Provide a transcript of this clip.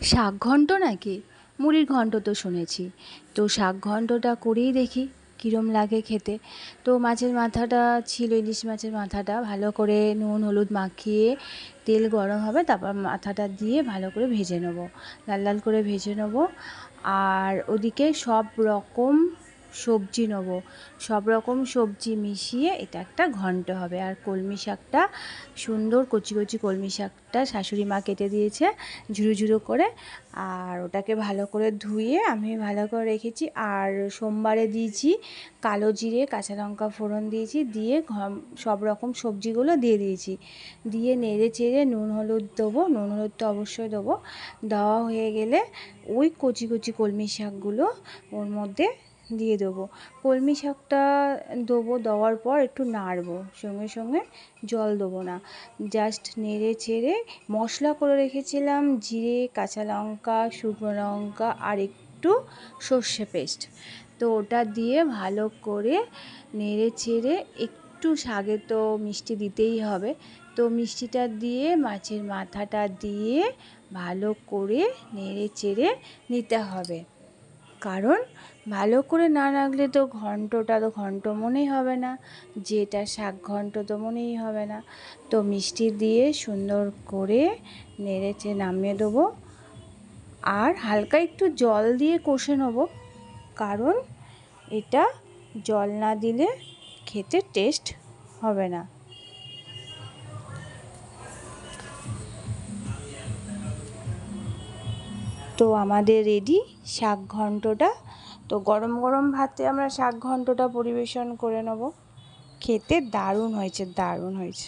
শাক ঘন্ট নাকি? মুড়ির ঘন্ট তো শুনেছি। তো শাক ঘন্টটা করেই দেখি কীরম লাগে খেতে। তো মাছের মাথাটা ছিল, ইলিশ মাছের মাথাটা ভালো করে নুন হলুদ মাখিয়ে তেল গরম হবে, তারপর মাথাটা দিয়ে ভালো করে ভেজে নেব, লাল লাল করে ভেজে নেব। আর ওদিকে সব রকম সবজি নেব, সব রকম সবজি মিশিয়ে এটা একটা ঘন্ট হবে। আর কলমি শাকটা সুন্দর কচি কচি কলমি শাকটা শাশুড়ি মা কেটে দিয়েছে ঝুরো ঝুরো করে, আর ওটাকে ভালো করে ধুয়ে আমি ভালো করে রেখেছি। আর সোমবারে দিয়েছি কালো জিরে কাঁচা লঙ্কা ফোড়ন দিয়েছি, দিয়ে সব রকম সবজিগুলো দিয়ে দিয়েছি, দিয়ে নেড়ে চেড়ে নুন হলুদ দেবো, নুন হলুদ তো অবশ্যই দেবো। দেওয়া হয়ে গেলে ওই কচি কচি কলমি শাকগুলো ওর মধ্যে দিয়ে দেবো। কলমি শাকটা দেবো, দেওয়ার পর একটু নাড়বো, সঙ্গে সঙ্গে জল দেবো না, জাস্ট নেড়ে চেড়ে মশলা করে রেখেছিলাম জিরে কাঁচা লঙ্কা শুকনো লঙ্কা আর একটু সর্ষে পেস্ট, তো ওটা দিয়ে ভালো করে নেড়ে চেড়ে একটু শাকে তো মিষ্টি দিতেই হবে, তো মিষ্টিটা দিয়ে মাছের মাথাটা দিয়ে ভালো করে নেড়ে চেড়ে নিতে হবে। কারণ ভালো করে না রাখলে তো ঘন্টটা তো ঘন্ট মনেই হবে না, যেটা শাক ঘন্ট তো মনেই হবে না। তো মিষ্টি দিয়ে সুন্দর করে নেড়েচে নামিয়ে দেবো, আর হালকা একটু জল দিয়ে কষে নেব, কারণ এটা জল না দিলে খেতে টেস্ট হবে না। তো আমাদের রেডি শাক ঘন্টটা। তো গরম গরম ভাতে আমরা শাক ঘন্টটা পরিবেশন করে নেব। খেতে দারুণ হয়েছে, দারুণ হয়েছে।